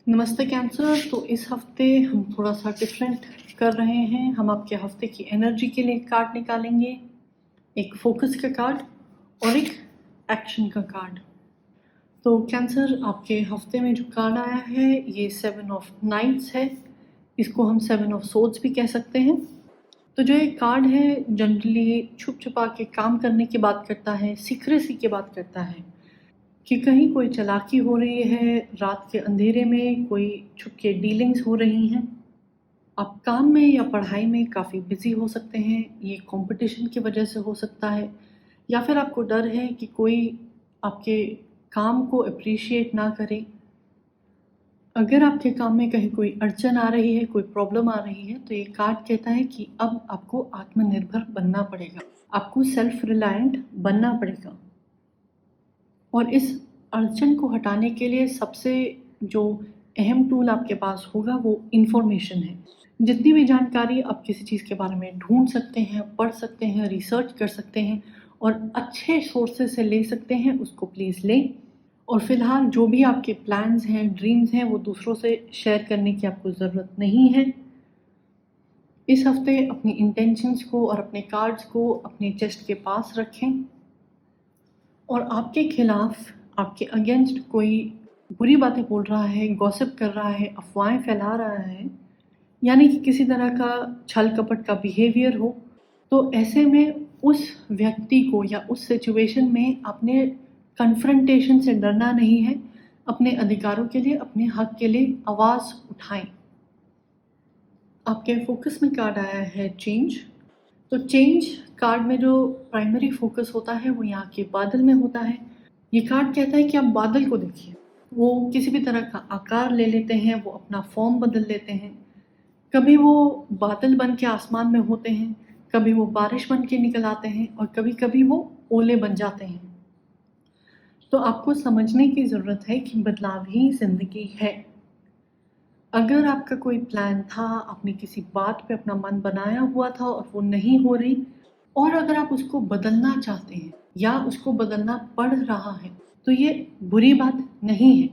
नमस्ते कैंसर। तो इस हफ्ते हम थोड़ा सा डिफरेंट कर रहे हैं। हम आपके हफ्ते की एनर्जी के लिए कार्ड निकालेंगे, एक फोकस का कार्ड और एक एक्शन का कार्ड। तो कैंसर, आपके हफ्ते में जो कार्ड आया है ये 7 ऑफ नाइट्स है। इसको हम 7 ऑफ सोर्ड्स भी कह सकते हैं। तो जो ये कार्ड है जनरली छुप छुपा के काम करने की बात करता है, सीक्रेसी की बात करता है कि कहीं कोई चालाकी हो रही है, रात के अंधेरे में कोई छुप के डीलिंग्स हो रही हैं। आप काम में या पढ़ाई में काफ़ी बिजी हो सकते हैं, ये कंपटीशन की वजह से हो सकता है, या फिर आपको डर है कि कोई आपके काम को अप्रिशिएट ना करे। अगर आपके काम में कहीं कोई अड़चन आ रही है, कोई प्रॉब्लम आ रही है, तो ये कार्ड कहता है कि अब आपको आत्मनिर्भर बनना पड़ेगा, आपको सेल्फ रिलायंट बनना पड़ेगा। और इस अड़चन को हटाने के लिए सबसे जो अहम टूल आपके पास होगा वो इन्फॉर्मेशन है। जितनी भी जानकारी आप किसी चीज़ के बारे में ढूंढ सकते हैं, पढ़ सकते हैं, रिसर्च कर सकते हैं और अच्छे सोर्सेज से ले सकते हैं, उसको प्लीज़ लें। और फिलहाल जो भी आपके प्लान्स हैं, ड्रीम्स हैं, वो दूसरों से शेयर करने की आपको ज़रूरत नहीं है। इस हफ्ते अपनी इंटेंशंस को और अपने कार्ड्स को अपने चेस्ट के पास रखें और आपके खिलाफ, आपके अगेंस्ट कोई बुरी बातें बोल रहा है, गॉसिप कर रहा है, अफवाहें फैला रहा है, यानी कि किसी तरह का छल कपट का बिहेवियर हो, तो ऐसे में उस व्यक्ति को या उस सिचुएशन में अपने कन्फ्रंटेशन से डरना नहीं है। अपने अधिकारों के लिए, अपने हक के लिए आवाज़ उठाएं। आपके फोकस में कार्ड आया है चेंज। तो चेंज कार्ड में जो प्राइमरी फोकस होता है वो यहाँ के बादल में होता है। ये कार्ड कहता है कि आप बादल को देखिए, वो किसी भी तरह का आकार ले लेते हैं, वो अपना फॉर्म बदल लेते हैं। कभी वो बादल बन के आसमान में होते हैं, कभी वो बारिश बन के निकल आते हैं और कभी कभी वो ओले बन जाते हैं। तो आपको समझने की ज़रूरत है कि बदलाव ही ज़िंदगी है। अगर आपका कोई प्लान था, आपने किसी बात पे अपना मन बनाया हुआ था और वो नहीं हो रही, और अगर आप उसको बदलना चाहते हैं या उसको बदलना पड़ रहा है, तो ये बुरी बात नहीं है,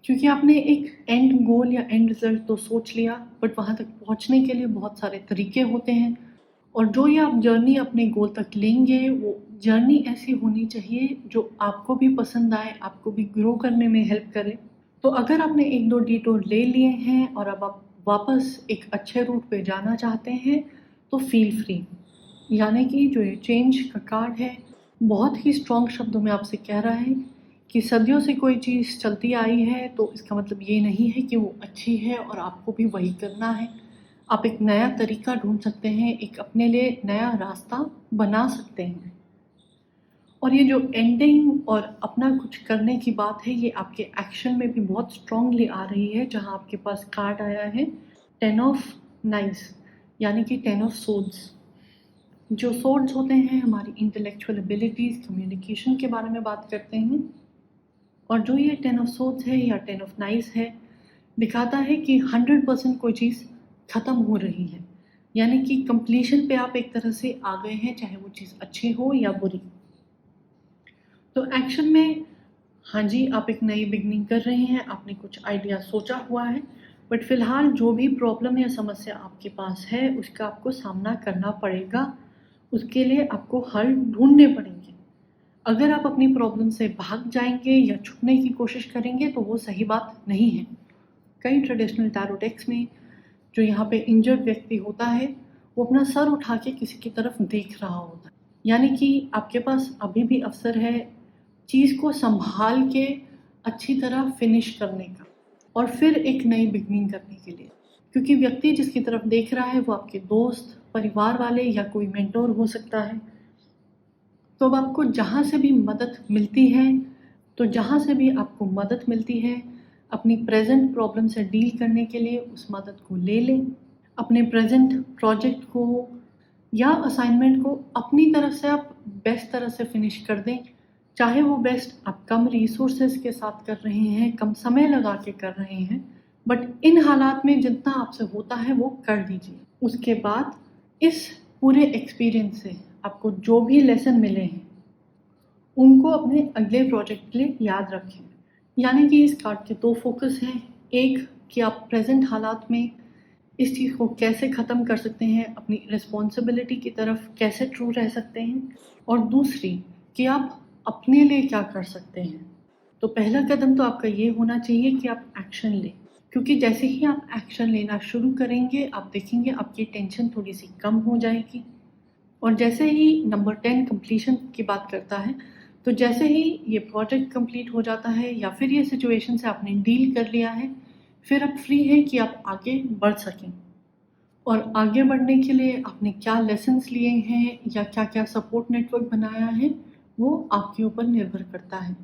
क्योंकि आपने एक एंड गोल या एंड रिजल्ट तो सोच लिया, बट वहाँ तक पहुँचने के लिए बहुत सारे तरीके होते हैं। और जो ये आप जर्नी अपने गोल तक लेंगे, वो जर्नी ऐसी होनी चाहिए जो आपको भी पसंद आए, आपको भी ग्रो करने में हेल्प करे। तो अगर आपने 1-2 डिटूर ले लिए हैं और अब आप वापस एक अच्छे रूट पे जाना चाहते हैं, तो फील फ्री। यानी कि जो ये चेंज का कार्ड है बहुत ही स्ट्रॉन्ग शब्दों में आपसे कह रहा है कि सदियों से कोई चीज़ चलती आई है, तो इसका मतलब ये नहीं है कि वो अच्छी है और आपको भी वही करना है। आप एक नया तरीका ढूंढ सकते हैं, एक अपने लिए नया रास्ता बना सकते हैं। और ये जो एंडिंग और अपना कुछ करने की बात है, ये आपके एक्शन में भी बहुत स्ट्रांगली आ रही है, जहां आपके पास कार्ड आया है 10 ऑफ नाइस, यानी कि 10 ऑफ सोर्ड्स। जो सोर्ड्स होते हैं हमारी इंटेलेक्चुअल एबिलिटीज़, कम्युनिकेशन के बारे में बात करते हैं। और जो ये 10 ऑफ सोर्ड्स है या 10 ऑफ नाइस है, दिखाता है कि 100% कोई चीज़ ख़त्म हो रही है, यानी कि कंप्लीशन पे आप एक तरह से आ गए हैं, चाहे वो चीज़ अच्छी हो या बुरी। तो एक्शन में, हाँ जी, आप एक नई बिगनिंग कर रहे हैं, आपने कुछ आइडिया सोचा हुआ है, बट फिलहाल जो भी प्रॉब्लम या समस्या आपके पास है उसका आपको सामना करना पड़ेगा। उसके लिए आपको हल ढूंढने पड़ेंगे। अगर आप अपनी प्रॉब्लम से भाग जाएंगे या छुपने की कोशिश करेंगे तो वो सही बात नहीं है। कई ट्रेडिशनल टैरो डेक्स में जो यहाँ पे इंजर्ड व्यक्ति होता है, वो अपना सर उठा के किसी की तरफ देख रहा होता है, यानी कि आपके पास अभी भी अवसर है चीज़ को संभाल के अच्छी तरह फिनिश करने का और फिर एक नई बिगनिंग करने के लिए। क्योंकि व्यक्ति जिसकी तरफ देख रहा है वो आपके दोस्त, परिवार वाले या कोई मेंटोर हो सकता है। तो अब आपको जहाँ से भी मदद मिलती है, अपनी प्रेजेंट प्रॉब्लम से डील करने के लिए उस मदद को ले लें। अपने प्रेजेंट प्रोजेक्ट को या असाइनमेंट को अपनी तरफ से आप बेस्ट तरह से फिनिश कर दें। चाहे वो बेस्ट आप कम रिसोर्सेज के साथ कर रहे हैं, कम समय लगा के कर रहे हैं, बट इन हालात में जितना आपसे होता है वो कर दीजिए। उसके बाद इस पूरे एक्सपीरियंस से आपको जो भी लेसन मिले हैं उनको अपने अगले प्रोजेक्ट के लिए याद रखें। यानी कि इस कार्ड के दो फोकस हैं। एक कि आप प्रेजेंट हालात में इस चीज़ को कैसे ख़त्म कर सकते हैं, अपनी रिस्पॉन्सिबिलिटी की तरफ कैसे ट्रू रह सकते हैं, और दूसरी कि आप अपने लिए क्या कर सकते हैं। तो पहला कदम तो आपका ये होना चाहिए कि आप एक्शन लें, क्योंकि जैसे ही आप एक्शन लेना शुरू करेंगे आप देखेंगे आपकी टेंशन थोड़ी सी कम हो जाएगी। और जैसे ही नंबर 10 कंप्लीशन की बात करता है, तो जैसे ही ये प्रोजेक्ट कंप्लीट हो जाता है या फिर ये सिचुएशन से आपने डील कर लिया है, फिर आप फ्री हैं कि आप आगे बढ़ सकें। और आगे बढ़ने के लिए आपने क्या लेसन्स लिए हैं या क्या क्या सपोर्ट नेटवर्क बनाया है, वो आपके ऊपर निर्भर करता है।